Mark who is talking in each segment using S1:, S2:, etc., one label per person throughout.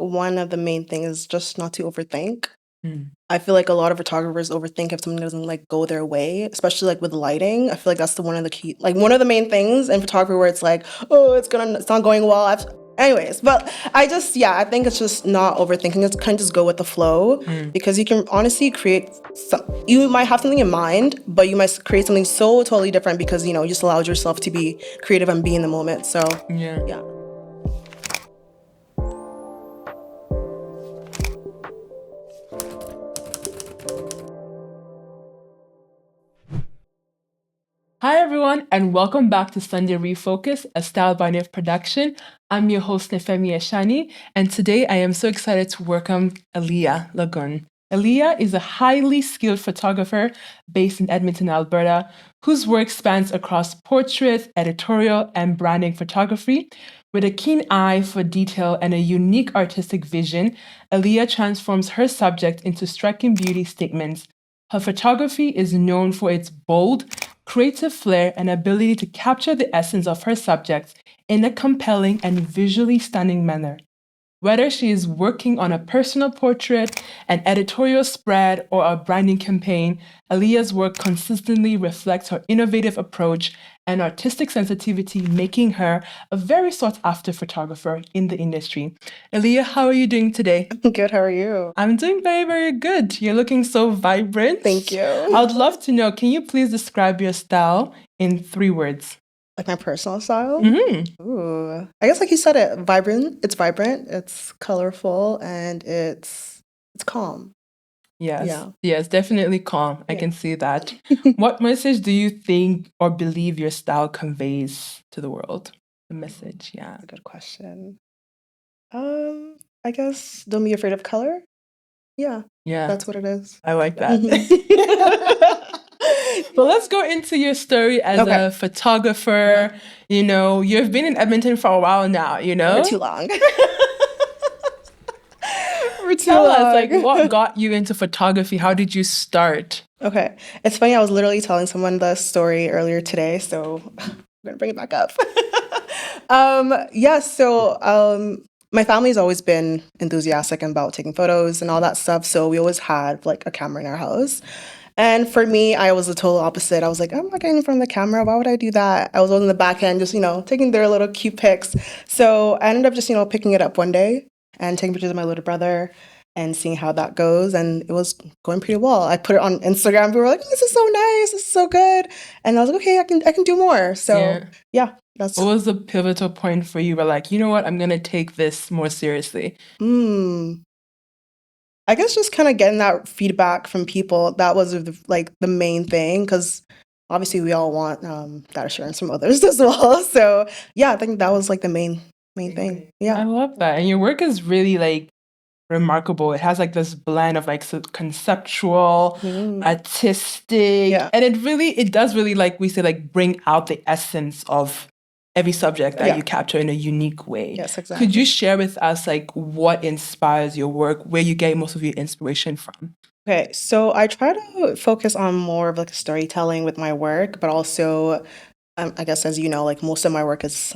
S1: one of the main things is just not to overthink.
S2: Mm.
S1: I feel like a lot of photographers overthink if something doesn't like go their way, especially like with lighting. I feel like that's one of the key, like one of the main things in photography where it's like, oh, it's not going well. Anyways, but I think it's just not overthinking. It's kind of just go with the flow because you can honestly create you might have something in mind, but you might create something so totally different because, you just allowed yourself to be creative and be in the moment. So, yeah.
S2: Hi, everyone, and welcome back to Sunday Refocus, a Style by Nif production. I'm your host, Nefemi Eshani, and today I am so excited to welcome Aliya Logun. Aliya is a highly skilled photographer based in Edmonton, Alberta, whose work spans across portrait, editorial, and branding photography. With a keen eye for detail and a unique artistic vision, Aliya transforms her subject into striking beauty statements. Her photography is known for its bold, creative flair and ability to capture the essence of her subjects in a compelling and visually stunning manner. Whether she is working on a personal portrait, an editorial spread, or a branding campaign, Aliya's work consistently reflects her innovative approach and artistic sensitivity, making her a very sought-after photographer in the industry. Aliya, how are you doing today?
S1: Good, how are you?
S2: I'm doing very, very good. You're looking so vibrant.
S1: Thank you.
S2: I would love to know, can you please describe your style in 3 words?
S1: Like my personal style?
S2: Mm-hmm.
S1: Ooh. I guess like you said it, vibrant. It's vibrant, it's colorful, and it's calm.
S2: Yes.
S1: Yeah.
S2: Yes, definitely calm. I can see that. What message do you think or believe your style conveys to the world? The message, yeah.
S1: That's a good question. I guess don't be afraid of color. Yeah.
S2: Yeah.
S1: That's what it is.
S2: I like that. But let's go into your story as a photographer. You've been in Edmonton for a while now,
S1: For too long.
S2: Tell us, like, what got you into photography? How did you start?
S1: Okay. It's funny, I was literally telling someone the story earlier today, so I'm going to bring it back up. My family's always been enthusiastic about taking photos and all that stuff, so we always had like a camera in our house. And for me, I was the total opposite. I was like, I'm not getting in front of the camera. Why would I do that? I was on the back end, just, taking their little cute pics. So I ended up just, picking it up one day and taking pictures of my little brother and seeing how that goes. And it was going pretty well. I put it on Instagram. People were like, this is so nice. This is so good. And I was like, okay, I can do more. So yeah.
S2: What was the pivotal point for you? Where like, you know what, I'm going to take this more seriously?
S1: I guess just kind of getting that feedback from people. That was the main thing, because obviously we all want that assurance from others as well. So yeah, I think that was like the main thing. Yeah.
S2: I love that. And your work is really like remarkable. It has like this blend of like conceptual, artistic, and it does really, like we say, like bring out the essence of every subject that you capture in a unique way.
S1: Yes, exactly.
S2: Could you share with us like what inspires your work, where you get most of your inspiration from?
S1: Okay, so I try to focus on more of like storytelling with my work, but also I guess, as you know, like most of my work is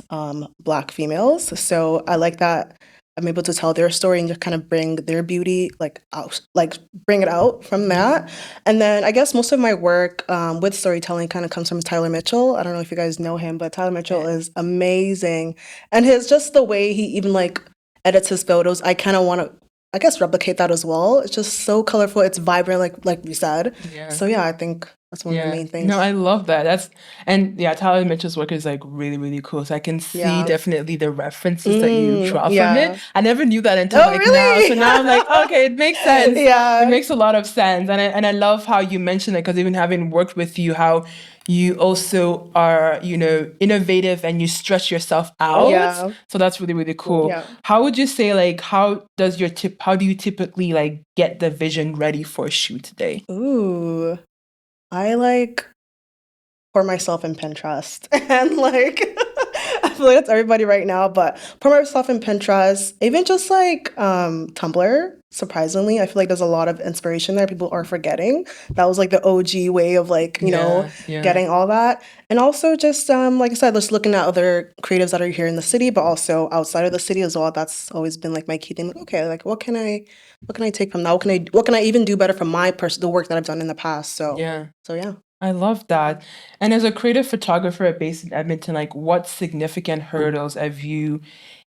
S1: Black females. So I like that I'm able to tell their story and just kind of bring their beauty like out, like bring it out from that. And then I guess most of my work with storytelling kind of comes from Tyler Mitchell. I don't know if you guys know him, but Tyler Mitchell is amazing. And just the way he even like edits his photos, I kind of want to, I guess, replicate that as well. It's just so colorful. It's vibrant, like we said. Yeah. So yeah, I think that's one of the main things.
S2: No, I love that. Tyler Mitchell's work is like really, really cool. So I can see definitely the references that you draw from it. I never knew that until now. So now I'm like, okay, it makes sense. Yeah, it makes a lot of sense. And I love how you mentioned it, because even having worked with you, how you also are, innovative and you stretch yourself out. Yeah. So that's really, really cool. Yeah. How would you say, like, how do you typically like get the vision ready for a shoot today?
S1: Ooh, I like pour myself in Pinterest and like I feel like it's everybody right now, but pour myself in Pinterest, even just like Tumblr. surprisingly. I feel like there's a lot of inspiration there people are forgetting. That was like the OG way of like, getting all that. And also just like I said, just looking at other creatives that are here in the city, but also outside of the city as well. That's always been like my key thing. Like, okay, like what can I take from that? What can I even do better from my the work that I've done in the past? So yeah.
S2: I love that. And as a creative photographer based in Edmonton, like what significant hurdles have you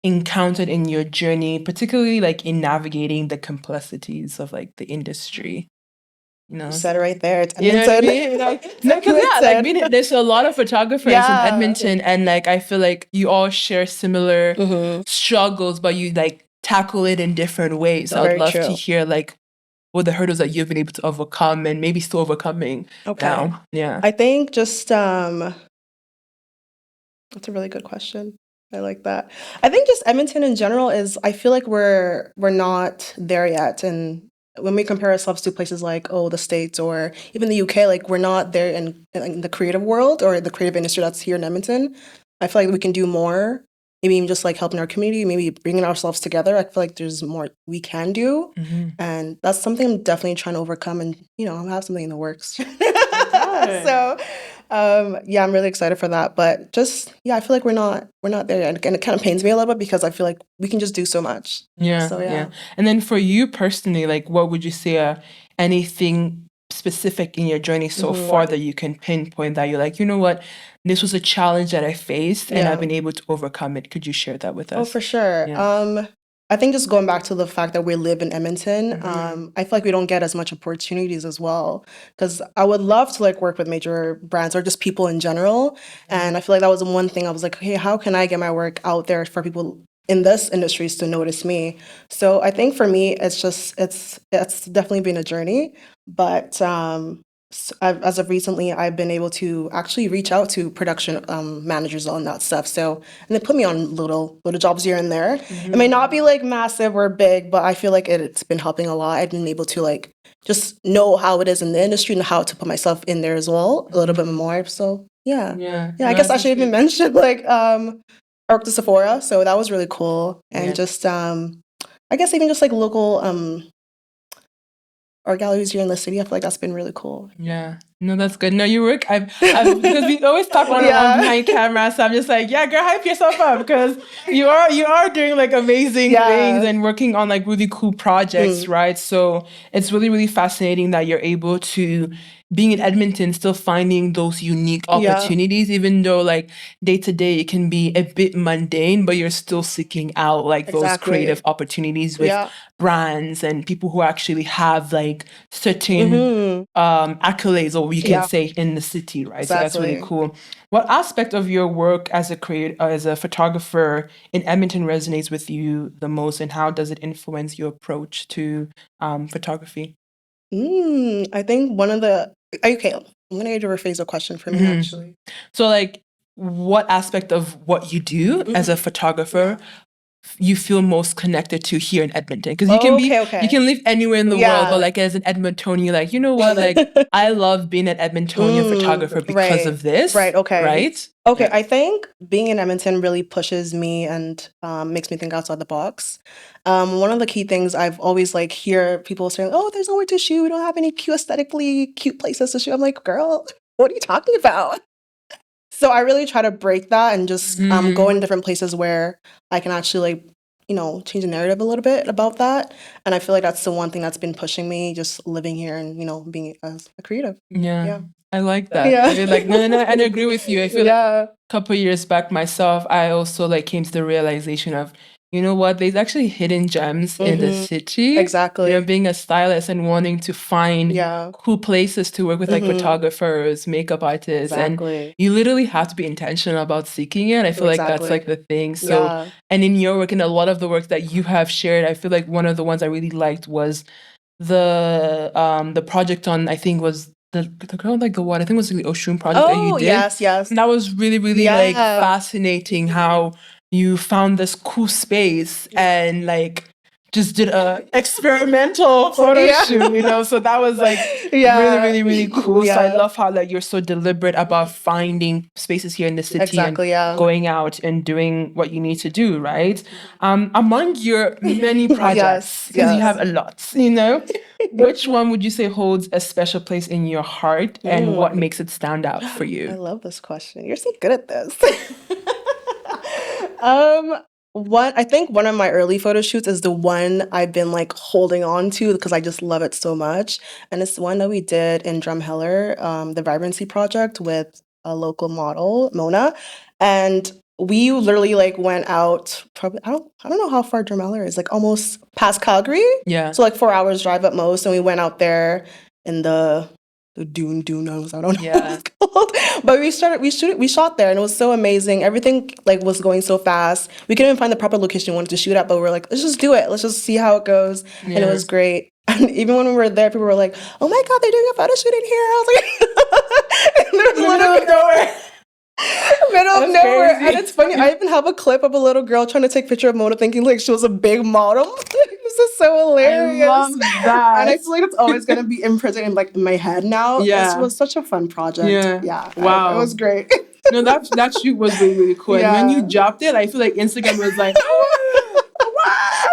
S2: encountered in your journey, particularly like in navigating the complexities of like the industry?
S1: You said it right there. It's
S2: You know what I
S1: Edmonton.
S2: mean? Because there's a lot of photographers in Edmonton, and like I feel like you all share similar struggles, but you like tackle it in different ways. So I'd love to hear like what the hurdles that you've been able to overcome and maybe still overcoming now. Yeah.
S1: I think just that's a really good question. I like that. I think just Edmonton in general is I feel like we're not there yet. And when we compare ourselves to places like the States or even the UK, like we're not there in the creative world or the creative industry that's here in Edmonton. I feel like we can do more. Maybe even just like helping our community, maybe bringing ourselves together. I feel like there's more we can do. And that's something I'm definitely trying to overcome. And, I have something in the works. So, I'm really excited for that. But just, I feel like we're not there yet. And it kind of pains me a little bit because I feel like we can just do so much.
S2: Yeah.
S1: So,
S2: yeah. And then for you personally, like what would you say anything specific in your journey so far that you can pinpoint that you're like, you know what, this was a challenge that I faced and I've been able to overcome it. Could you share that with us?
S1: Oh, for sure. Yeah. I think just going back to the fact that we live in Edmonton, I feel like we don't get as much opportunities as well. Because I would love to like work with major brands or just people in general. And I feel like that was the one thing I was like, hey, how can I get my work out there for people in this industry to notice me? So I think for me, it's definitely been a journey. But as of recently, I've been able to actually reach out to production managers on that stuff. So, and they put me on little jobs here and there. It may not be like massive or big, but I feel like it's been helping a lot. I've been able to like just know how it is in the industry and how to put myself in there as well a little bit more. So yeah. I guess I should even mention like I worked at Sephora, so that was really cool. And just I guess even just like local art galleries here in the city. I feel like that's been really cool.
S2: Yeah. No, that's good. No, you work. Because we always talk one behind camera, so I'm just like, yeah, girl, hype yourself up because you are doing like amazing things and working on like really cool projects, right? So it's really, really fascinating that you're able to, being in Edmonton, still finding those unique opportunities, even though like day to day it can be a bit mundane, but you're still seeking out like those creative opportunities with brands and people who actually have like certain accolades, or you can say, in the city, right? So that's really cool. What aspect of your work as a photographer in Edmonton resonates with you the most, and how does it influence your approach to photography?
S1: I think one of the I'm gonna need to rephrase the question for me actually.
S2: So like, what aspect of what you do as a photographer you feel most connected to here in Edmonton? Because you can you can live anywhere in the world, but like as an Edmontonian, like, you know what, like I love being an Edmontonian photographer because of this. Right.
S1: I think being in Edmonton really pushes me and makes me think outside the box. One of the key things I've always like hear people saying, oh, there's nowhere to shoot. We don't have any aesthetically cute places to shoot. I'm like, girl, what are you talking about? So I really try to break that and just go in different places where I can actually like, change the narrative a little bit about that. And I feel like that's the one thing that's been pushing me, just living here and, being a creative.
S2: Yeah. I like that. I feel like, no, I agree with you. I feel like a couple of years back myself, I also like came to the realization of, you know what, there's actually hidden gems in the city.
S1: Exactly.
S2: Being a stylist and wanting to find cool places to work with like photographers, makeup artists. And you literally have to be intentional about seeking it. I feel like that's like the thing. So, and in your work and a lot of the work that you have shared, I feel like one of the ones I really liked was the project on, I think was the girl like the what, I think it was the Oshun project that you did.
S1: Yes.
S2: And that was really, really like fascinating how you found this cool space and like just did a experimental photo shoot, you know, so that was like really, really, really cool. So I love how like you're so deliberate about finding spaces here in the city and going out and doing what you need to do, right? Among your many projects, because you have a lot, you know, which one would you say holds a special place in your heart and what makes it stand out for you?
S1: I love this question. You're so good at this. I think one of my early photo shoots is the one I've been like holding on to because I just love it so much. And it's the one that we did in Drumheller, the Vibrancy Project with a local model, Mona. And we literally like went out probably I don't know how far Drumheller is, like almost past Calgary.
S2: Yeah.
S1: So like 4 hours drive at most. And we went out there in the dune, I don't know what it's called. But we shot there and it was so amazing. Everything like was going so fast. We couldn't even find the proper location we wanted to shoot at, but we were like, let's just do it. Let's just see how it goes. And it was great. And even when we were there, people were like, oh my God, they're doing a photo shoot in here. I was like, there's a little nowhere. Middle of nowhere. And it's funny, I even have a clip of a little girl trying to take a picture of Mona thinking like she was a big model. This is so hilarious.
S2: I love that.
S1: And I feel like it's always going to be imprinted in my head now. This was such a fun project. Wow. It was great.
S2: No, that shoot was really, really cool. And when you dropped it, I feel like Instagram was like,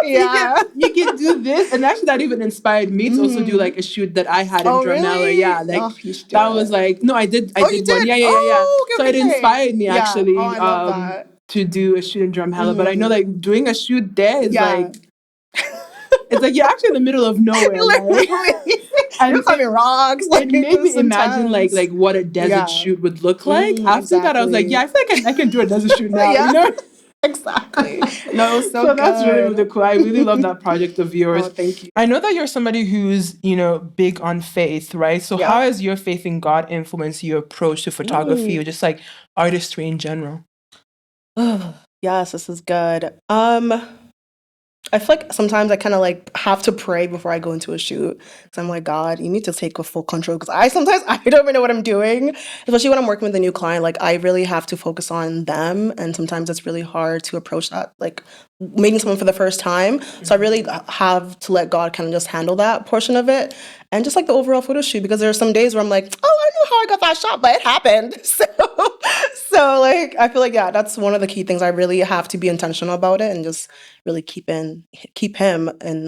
S2: you can do this. And actually that even inspired me to also do like a shoot that I had in Drumheller.
S1: Really?
S2: Yeah, like that was like, no, I did one. Yeah. So it inspired me actually to do a shoot in Drumheller. But I know like doing a shoot there is like, it's like you're actually in the middle of nowhere.
S1: And you're climbing rocks.
S2: It made me imagine like what a desert shoot would look like. After that, I was like, I feel like I can do a desert shoot now. You know?
S1: Exactly. No, so good.
S2: That's really, really cool. I really love that project of yours.
S1: Oh, thank you.
S2: I know that you're somebody who's, you know, big on faith, right? So how has your faith in God influenced your approach to photography or just like artistry in general?
S1: Yes, this is good. I feel like sometimes I kind of like have to pray before I go into a shoot. So I'm like, God, you need to take a full control because I don't even know what I'm doing, especially when I'm working with a new client. Like I really have to focus on them. And sometimes it's really hard to approach that, like meeting someone for the first time. So I really have to let God kind of just handle that portion of it. And just like the overall photo shoot, because there are some days where I'm like, oh, I don't know how I got that shot, but it happened. So like, I feel like, that's one of the key things. I really have to be intentional about it and just really keep him in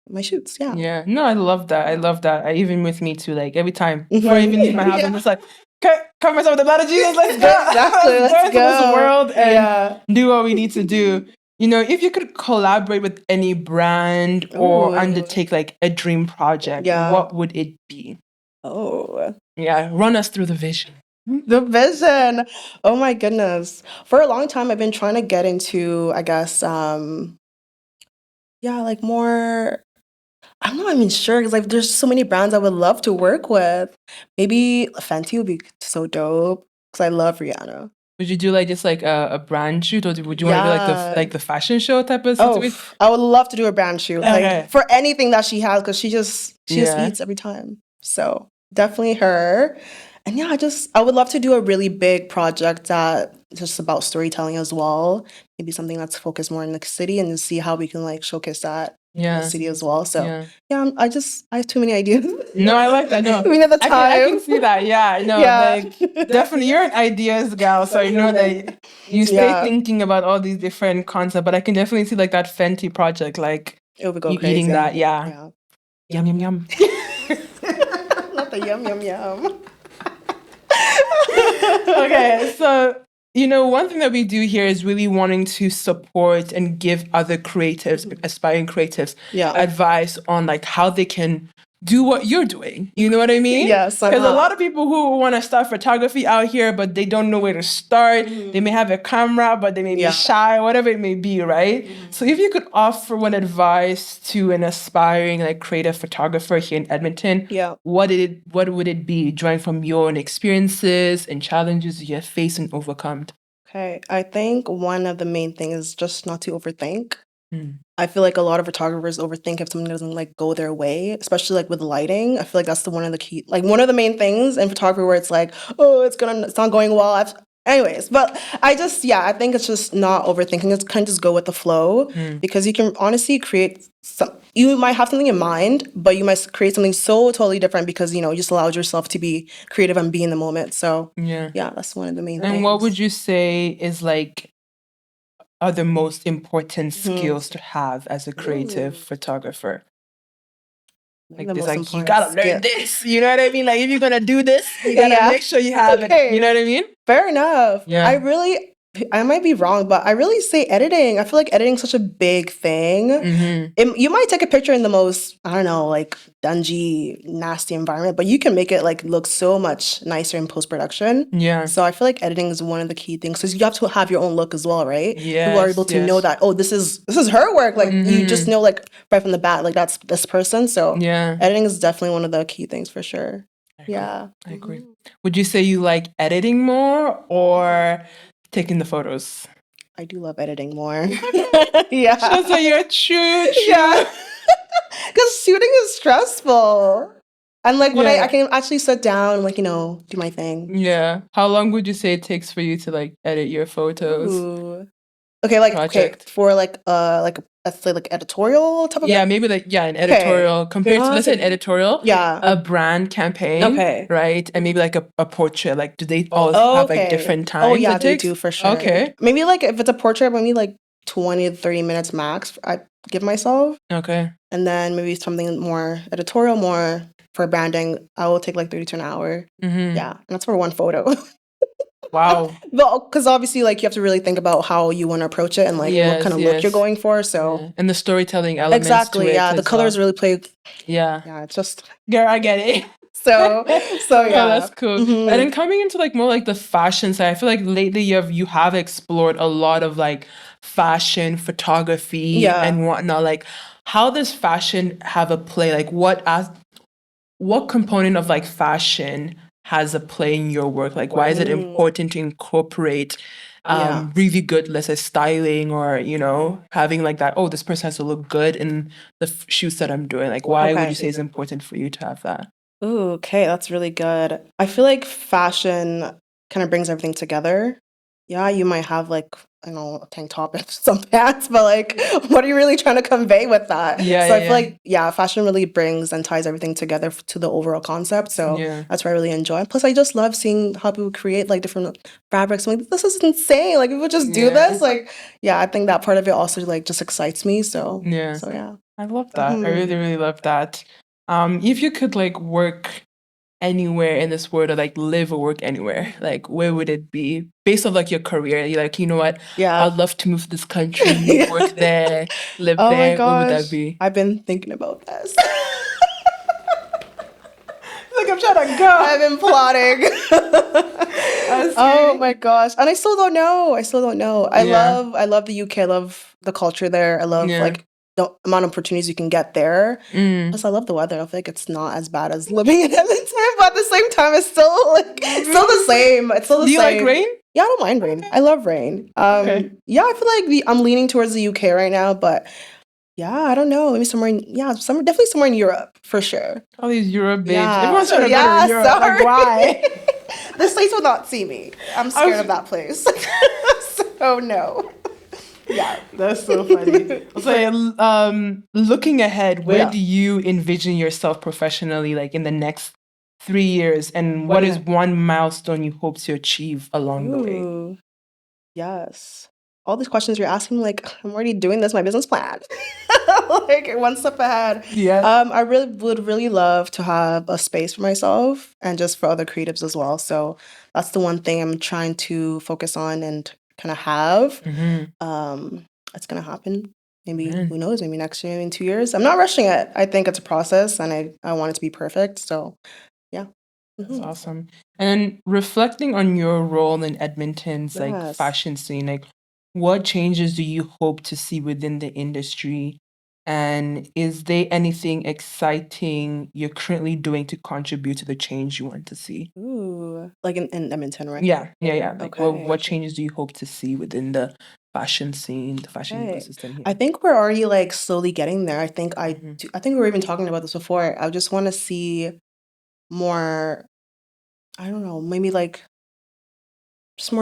S1: my shoots.
S2: Yeah. No, I love that. Even with me too, like every time before I even leave my house, I'm just like, cover myself with the blood of Jesus. Let's go.
S1: Exactly. Let's go
S2: into this world and do what we need to do. You know, if you could collaborate with any brand or undertake like a dream project, what would it be? Run us through the vision.
S1: The vision. Oh my goodness. For a long time, I've been trying to get into, I guess, like more, I'm not even sure because like there's so many brands I would love to work with. Maybe Fenty would be so dope because I love Rihanna.
S2: Would you do like just like a brand shoot, or would you want to do like the fashion show type of situation?
S1: I would love to do a brand shoot, like for anything that she has, because she just eats every time. So definitely her. And I would love to do a really big project that just about storytelling as well. Maybe something that's focused more in the city and see how we can like showcase that in the city as well. So I have too many ideas.
S2: No, I like that. No,
S1: I mean, at the time,
S2: I can see that. Like definitely, you're an ideas gal, so I know that you stay thinking about all these different concepts. But I can definitely see like that Fenty project, like
S1: it would go
S2: you
S1: crazy.
S2: Eating that. Yum yum yum.
S1: Not the yum yum yum.
S2: Okay, so one thing that we do here is really wanting to support and give other creatives, aspiring creatives, advice on like how they can do what you're doing. You know what I mean?
S1: Yes.
S2: Because a lot of people who want to start photography out here, but they don't know where to start. They may have a camera, but they may be shy, whatever it may be, right? So if you could offer one advice to an aspiring like creative photographer here in Edmonton, what would it be, drawing from your own experiences and challenges you have faced and overcome?
S1: Okay, I think one of the main things is just not to overthink. I feel like a lot of photographers overthink if something doesn't like go their way, especially like with lighting. I feel like that's one of the main things in photography where it's like, oh, it's not going well. Anyways, but I think it's just not overthinking. It's kind of just go with the flow because you can honestly create you might have something in mind, but you might create something so totally different because, you just allowed yourself to be creative and be in the moment. So
S2: Yeah.
S1: that's one of the main
S2: And
S1: things.
S2: what would you say is like are the most important skills to have as a creative photographer? Like
S1: The
S2: this,
S1: most
S2: like you
S1: important
S2: gotta learn this. You know what I mean? Like if you're gonna do this, you gotta make sure you have it. You know what I mean?
S1: Fair enough.
S2: Yeah.
S1: I might be wrong, but I really say editing. I feel like editing is such a big thing. You might take a picture in the most, I don't know, like dungy, nasty environment, but you can make it like look so much nicer in post-production.
S2: Yeah.
S1: So I feel like editing is one of the key things because you have to have your own look as well, right?
S2: Yes,
S1: people are able to know that, oh, this is her work. Like you just know like right from the bat, like that's this person. So editing is definitely one of the key things for sure.
S2: I agree. Would you say you like editing more or taking the photos?
S1: I do love editing more.
S2: Shows that you're true.
S1: Yeah. Because shooting is stressful. And like when I can actually sit down, like, do my thing.
S2: Yeah. How long would you say it takes for you to like edit your photos?
S1: Ooh. Okay, for like let's say like editorial type of
S2: maybe like an editorial compared to let's say an editorial, a brand campaign, right? And maybe like a portrait. Like do they all have like different times?
S1: Oh yeah, they do for sure.
S2: Okay.
S1: Maybe like if it's a portrait, maybe like 20 to 30 minutes max I give myself.
S2: Okay.
S1: And then maybe something more editorial, more for branding, I will take like 30 to an hour. Yeah, and that's for one photo.
S2: Wow.
S1: Well, because obviously, like, you have to really think about how you want to approach it and, like, what kind of look you're going for, so...
S2: And the storytelling elements
S1: Exactly,
S2: to it
S1: the colors really play...
S2: Yeah.
S1: Yeah, it's just...
S2: Girl, I get it.
S1: So yeah.
S2: That's cool. And then coming into, like, more, like, the fashion side, I feel like lately you have explored a lot of, like, fashion, photography, and whatnot. Like, how does fashion have a play? Like, what component of, like, fashion has a play in your work? Like, why is it important to incorporate really good, let's say, styling or, having like that, oh, this person has to look good in the shoots that I'm doing? Like, why would you say it's important for you to have that?
S1: Ooh, okay, that's really good. I feel like fashion kind of brings everything together. Yeah, you might have like, I don't know, a tank top and some pants, but like, what are you really trying to convey with that? So I feel like, fashion really brings and ties everything together to the overall concept. So that's what I really enjoy. Plus, I just love seeing how people create like different fabrics. I'm like, this is insane. Like, people just do this. Like, I think that part of it also like just excites me. So yeah.
S2: I love that. I really, really love that. If you could like work anywhere in this world or like live or work anywhere, like where would it be based on like your career? You're like, you know what? I'd love to move to this country, work there, live there.
S1: My gosh.
S2: What would that be?
S1: I've been thinking about this.
S2: Like I'm trying to go.
S1: I've been plotting. Oh my gosh. And I still don't know. I love the UK. I love the culture there. I love like the amount of opportunities you can get there. Plus, I love the weather. I feel like it's not as bad as living in Edmonton, but at the same time, it's still still the same. It's still the same.
S2: Do you like rain?
S1: Yeah, I don't mind rain. I love rain. Yeah, I feel like I'm leaning towards the UK right now, but yeah, I don't know. Maybe definitely somewhere in Europe for sure.
S2: All these Europe babes. Everyone's trying to go to Europe.
S1: Sorry.
S2: Like, why?
S1: This place will not see me. I'm scared of that place. So no. Yeah,
S2: that's so funny. So, looking ahead, where do you envision yourself professionally, like in the next 3 years? And what is one milestone you hope to achieve along the way?
S1: Yes. All these questions you're asking, like, I'm already doing this, my business plan. Like, one step ahead.
S2: Yeah.
S1: I would really love to have a space for myself and just for other creatives as well. So that's the one thing I'm trying to focus on and kind of have. It's gonna happen. Maybe who knows? Maybe next year, maybe in 2 years. I'm not rushing it. I think it's a process, and I want it to be perfect. So, yeah.
S2: That's awesome. And reflecting on your role in Edmonton's like fashion scene, like what changes do you hope to see within the industry? And is there anything exciting you're currently doing to contribute to the change you want to see?
S1: Ooh, like in Edmonton, right?
S2: Yeah. Like what changes do you hope to see within the fashion scene, the fashion ecosystem here?
S1: I think we're already like slowly getting there. I think I think we were even talking about this before. I just want to see more, I don't know, maybe like just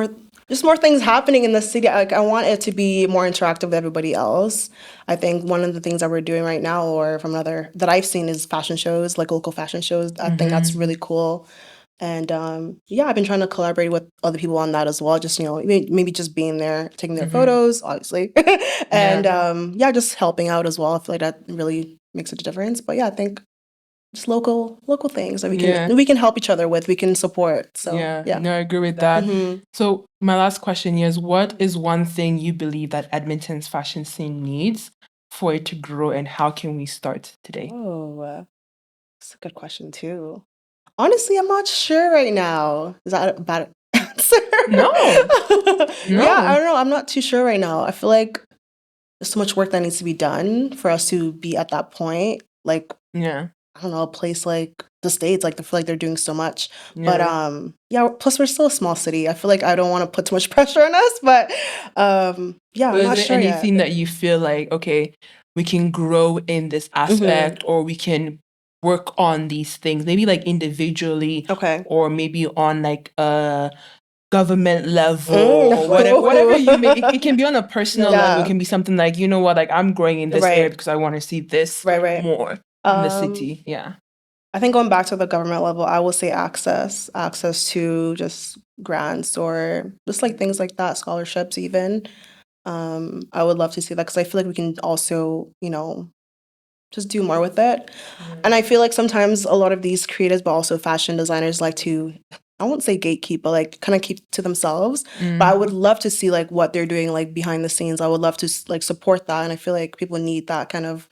S1: more things happening in the city. Like, I want it to be more interactive with everybody else. I think one of the things that we're doing right now, or from another that I've seen, is fashion shows, like local fashion shows. I think that's really cool. And yeah, I've been trying to collaborate with other people on that as well. Just, maybe just being there, taking their photos, obviously, and yeah, just helping out as well. I feel like that really makes a difference. But yeah, I think just local things that we can help each other with, we can support. So yeah.
S2: No, I agree with that. So my last question here is, what is one thing you believe that Edmonton's fashion scene needs for it to grow, and how can we start today?
S1: Oh, that's a good question too. Honestly, I'm not sure right now. Is that a bad answer?
S2: No.
S1: Yeah, I don't know. I'm not too sure right now. I feel like there's so much work that needs to be done for us to be at that point. Like,
S2: Yeah.
S1: I don't know, a place like the States, like I feel like they're doing so much. But yeah, plus we're still a small city. I feel like I don't want to put too much pressure on us, but yeah, I'm not
S2: Is
S1: sure
S2: there
S1: yet.
S2: anything that you feel like, okay, we can grow in this aspect, or we can work on these things, maybe like individually,
S1: Okay.
S2: or maybe on like a government level, or whatever you make. It can be on a personal level. It can be something like, you know what, like I'm growing in this area because I want to see this more in the city. Yeah.
S1: I think going back to the government level, I will say access to just grants, or just like things like that, scholarships even. I would love to see that, because I feel like we can also, just do more with it. And I feel like sometimes a lot of these creatives, but also fashion designers, like to, I won't say gatekeep, but like kind of keep to themselves. But I would love to see like what they're doing like behind the scenes. I would love to like support that, and I feel like people need that kind of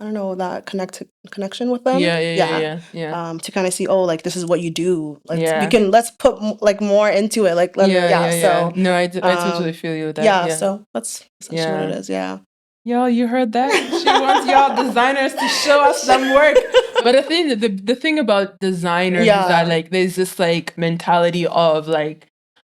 S1: I don't know, that connection with them.
S2: Yeah.
S1: To kind of see, oh, like this is what you do. Like let's put like more into it. Like
S2: So no, I totally feel you with that.
S1: Yeah, so that's essentially what it is. Yeah.
S2: Y'all, you heard that? She wants y'all designers to show us some work. But the thing about designers is that like there's this like mentality of like,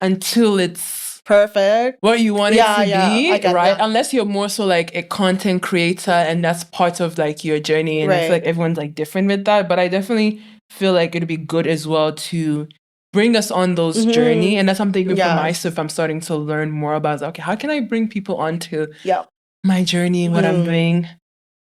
S2: until it's
S1: perfect,
S2: what you want it to be, right?
S1: That.
S2: Unless you're more so like a content creator and that's part of like your journey. And I feel like everyone's like different with that. But I definitely feel like it'd be good as well to bring us on those journey. And that's something even for myself I'm starting to learn more about. Okay, how can I bring people onto my journey and what I'm doing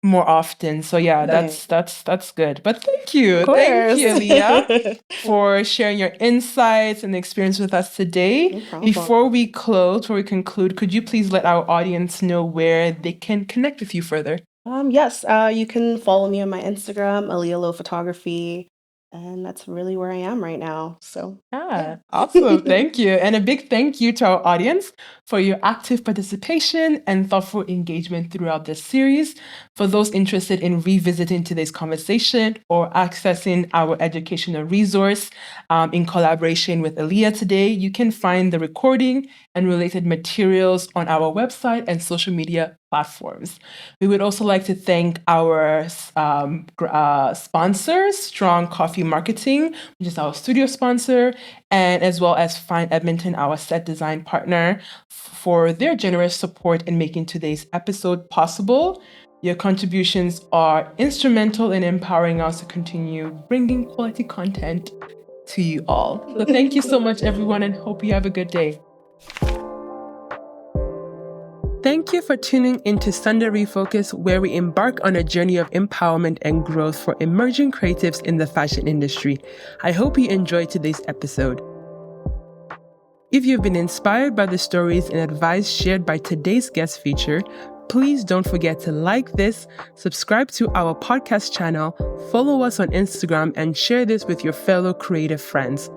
S2: more often? So yeah, that's good. But thank you, Aliya, for sharing your insights and experience with us today. Before we conclude, could you please let our audience know where they can connect with you further?
S1: Yes, you can follow me on my Instagram, Aliya Logun Photography. And that's really where I am right now. So
S2: awesome. Thank you. And a big thank you to our audience for your active participation and thoughtful engagement throughout this series. For those interested in revisiting today's conversation or accessing our educational resource in collaboration with Aliya today, you can find the recording and related materials on our website and social media platforms. We would also like to thank our sponsors, Strong Coffee Marketing, which is our studio sponsor, and as well as Find Edmonton, our set design partner, for their generous support in making today's episode possible. Your contributions are instrumental in empowering us to continue bringing quality content to you all. So thank you so much, everyone, and hope you have a good day. Thank you for tuning into Sunday Refocus, where we embark on a journey of empowerment and growth for emerging creatives in the fashion industry. I hope you enjoyed today's episode. If you've been inspired by the stories and advice shared by today's guest feature, please don't forget to like this, subscribe to our podcast channel, follow us on Instagram, and share this with your fellow creative friends.